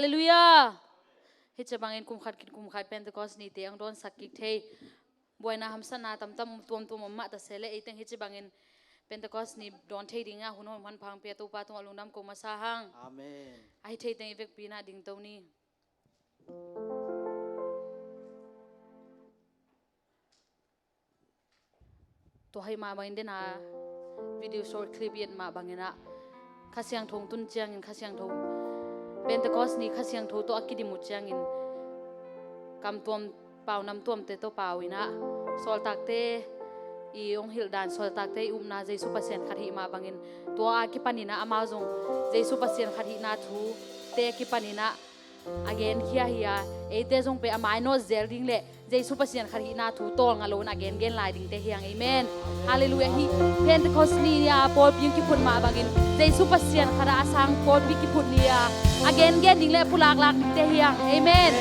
Hallelujah. Hitcha bangin kum khat Pentecost ni te ang don sakik thei boy na hamsa na tam tuam ma ta sele iteng hitcha bangin Pentecost ni don thei dinga huno man phang pe to pa tung alungnam ko masahang. Amen. Ai thei teng evek pina ding to ni. To hai ma bangin dena video short clip yet ma bangina khasyang thong tun chiang in khasyang thong Pentecost ni khasyang tho to akidi mu chiang in kam tuam pau nam tuam te to pawina sol takte I ong hildan sol takte umna Jesu pasien khathi ma bangin to a ki panina amazong Jesu pasien khathi na thu te ki panina again hiya ete jong pe amai no zelding le Jesu pasien khathi na thu tol ngalon again gen lai ding te hiang amen hallelujah hi Pentecost ni ya pol ping ki phun ma bangin Jesu pasien khara asang pol bi ki phun ni ya again gen ding le pulak lak te hiang amen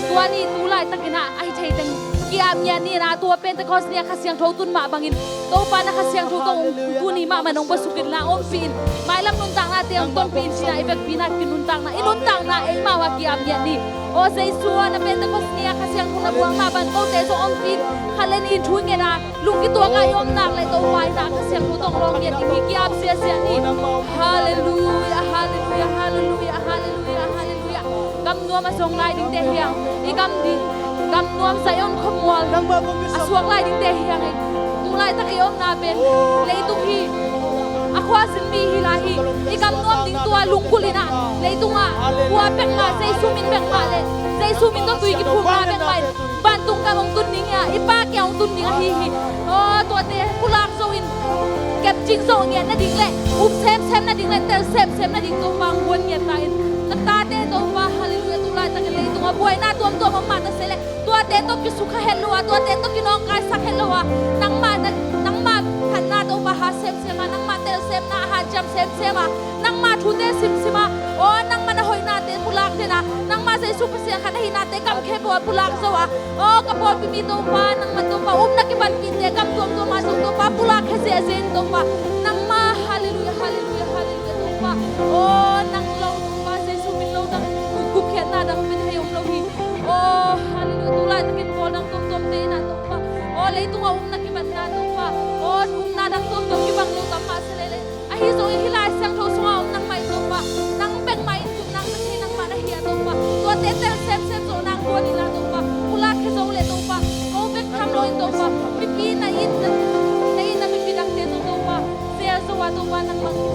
tua ni tu lai takina ai thei teng ki am nya ni na tua Pentecost ni khasiang tho tun ma bangin to pa na khasiang tho tong tu ni ma manong basukin la om pin mai lam nun tang na te ang ton pin sina ibek pina kinun tang na inun tang na ei ma wa ki am nya ni o Jesu na Pentecost ni khasiang tho na buang ma ban ko te so om pin khalen in thu nge na lung ki tua ga yom nak le to wai na khasiang tho tong long ye ti ki am sia sia ni hallelujah hallelujah hallelujah hallelujah hallelujah kam nuam ma song lai ding te hiang I kam ding kam nuam sayon khomwal aswak lai ding te hiang ai tu lai tak yom na ben le tu hi akhwa sin mi hi la hi I kam nuam ding tua lungkulina le tu nga bua pek ma Jesu min pek ma le Jesu min to tui ki phu ma ben mai ban tung ka ong tun ning ya ipa ke ong tun ning hi o to te pulak zo in kep jing zo nge na ding le sem na ding le tel sem na ding to bang won nge ta in ta te to wa hallelujah tu lai ta ke le tu nga boy na tuam ma ta sele tua te to ki sukha helwa tua te to ki nong kai sak helwa nang ma phan na to ba ha sem ma nang ma tel sem na ha jam sem ma nang ma thu te sim sima o nang ma na hoi na te pulak te na nang ma Jesu pasien kha na hi na te kam khe bo pulak zo wa o ka pol pi mi to pa nang ma to pa na ki ban kin te kam tuam ma so to pa pulak khe se zen to pa nang ma hallelujah hallelujah hallelujah to pa o nang lo pa Jesu min lo dang ku khiat na dang min hayom lo hi o hallelujah tu lai takin pol nang tom te na to pa o le tu nga na ki ban na to pa o na dang tom ki bang lo ta pa se le a hi zo hi lai sang tho so nang mai to pa nang bek mai tu nang na nang ma na hi to pa to te sem zo nang ko ni la to pa pula khe zo le to pa ko bek tham lo to pa pi na in na pi dang te to pa se zo wa to pa nang mang ki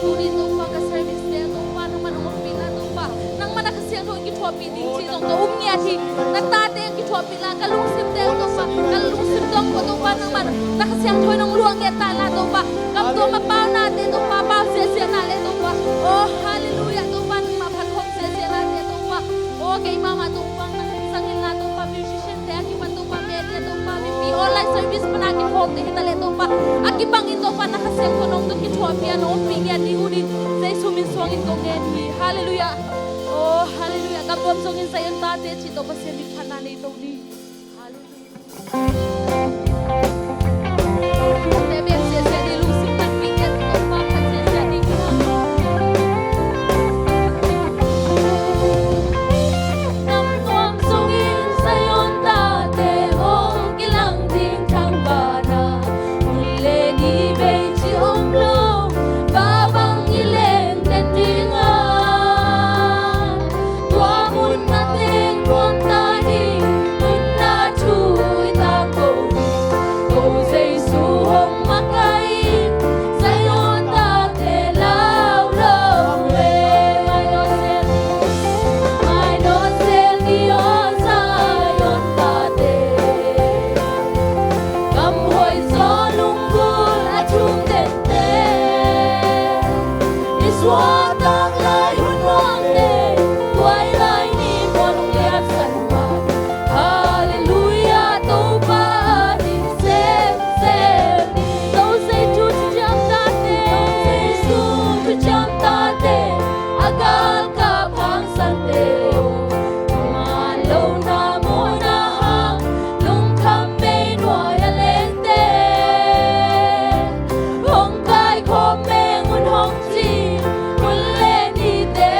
tu ni to pa ka service te to pa nang man ong pi na to pa nang man ka siang tho ki thwa pi ding chi tong to nya thi na ta te ki thwa pi la ka lung sim te to pa ka lung sim tong ko to pa nang man na ka siang thoi nang luang ya ta la to pa kam to ma pa na te to pa pa se na le to pa oh hallelujah to pa nang ma phat khom se na te to pa oh kay mama to pa nang sangil na to pa musician te aki man to pa media to pa pi online service pa na ki home te hitale to pa aki bangin to pa na ka siang ko nong to ki thwa pi ano pi ya di hudin Jesu min swangin ko ngen hi hallelujah oh hallelujah kam bom songin sayon ta te chi to pa se mi phana nei to ni Hong kai khom me ngun hong chi mun le ni te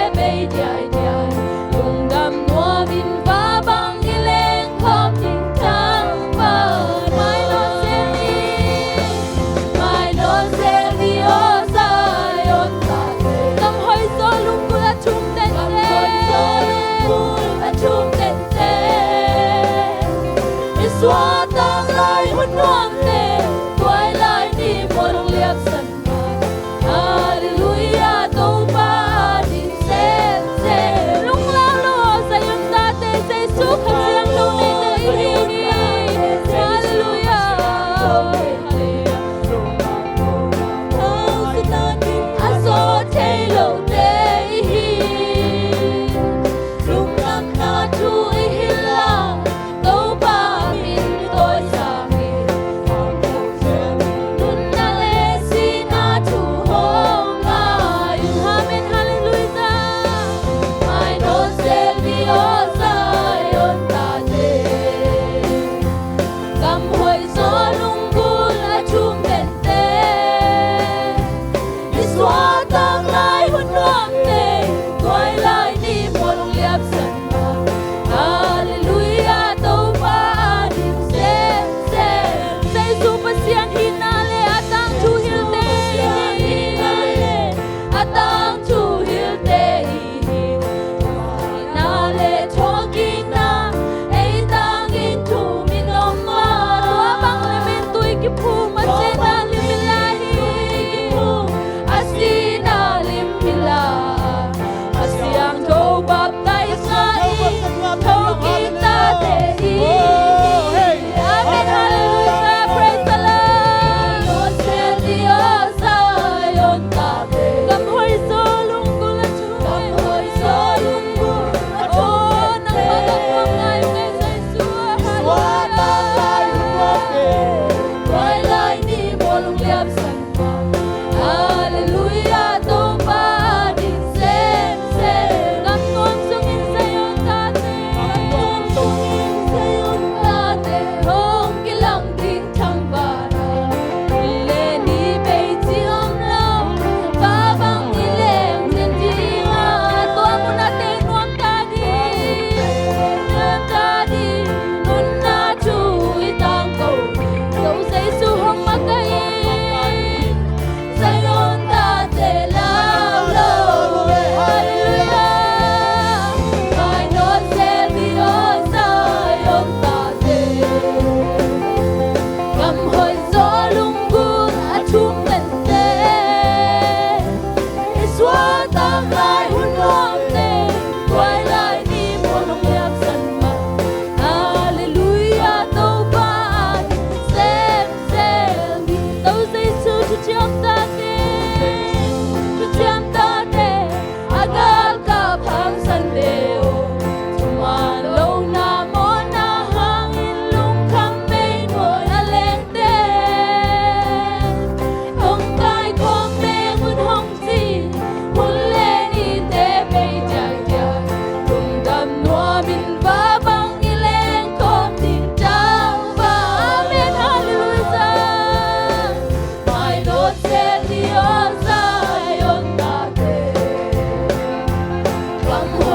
Amen.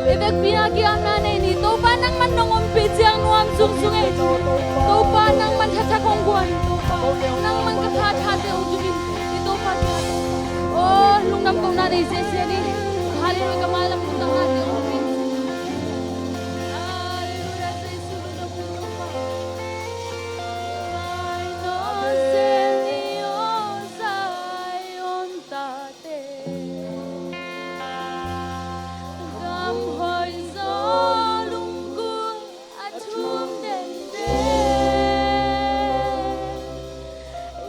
Evek pinagi ang nanay ni Topa nang man nong umpit siyang nuam sungsungay. Topa nang man hatakong buwan. Topa nang man kathate ujumin. Topa siya. Oh, lungnam ko nanay siya ni. Hallelujah kamalam ko nang natin umpit. Hallelujah sa isulod na po Topa. Ay no Senyo sayon tate. Gamhoy zolungkul atum dende.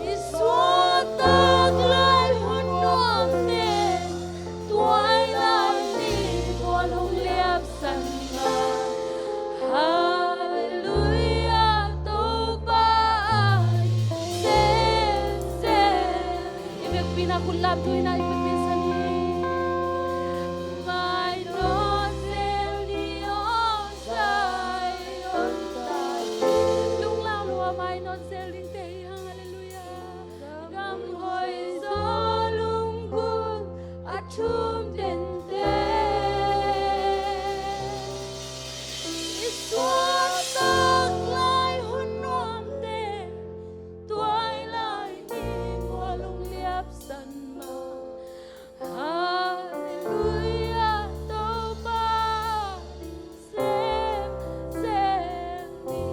Iswatag lai hunuam ne. Tuay lai ni tuanong liap sanga. Hallelujah Topa ay sen sen. Ibig pinakulab tuwi na ibig pinsan ni. May nosel Dios ay ontay. Lung lao lua may nosel din teyang hallelujah. Gamhoy zolungkul atum dente. Iswatag lai hunuam te. Tuay lai ni walong liap san ma. Hallelujah Topa sem sem ni.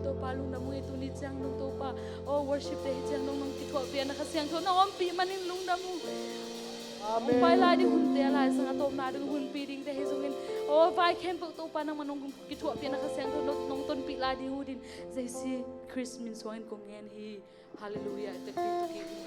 Topa lung na mo ito ni Tiang nung Topa. Oh worship deh Tiang nung nung kitwa piya nakasiyang to nang ampi manin lung na mo. Amen. Pai la di hunte la sang atom na dung hun piring deh sungin. Oh pai kem pok Topa nang manung kitwa piya nakasiyang to nong ton pi la di hudin. Zai si Chris min swangin kong yan hi. Hallelujah. Tekpin to kini.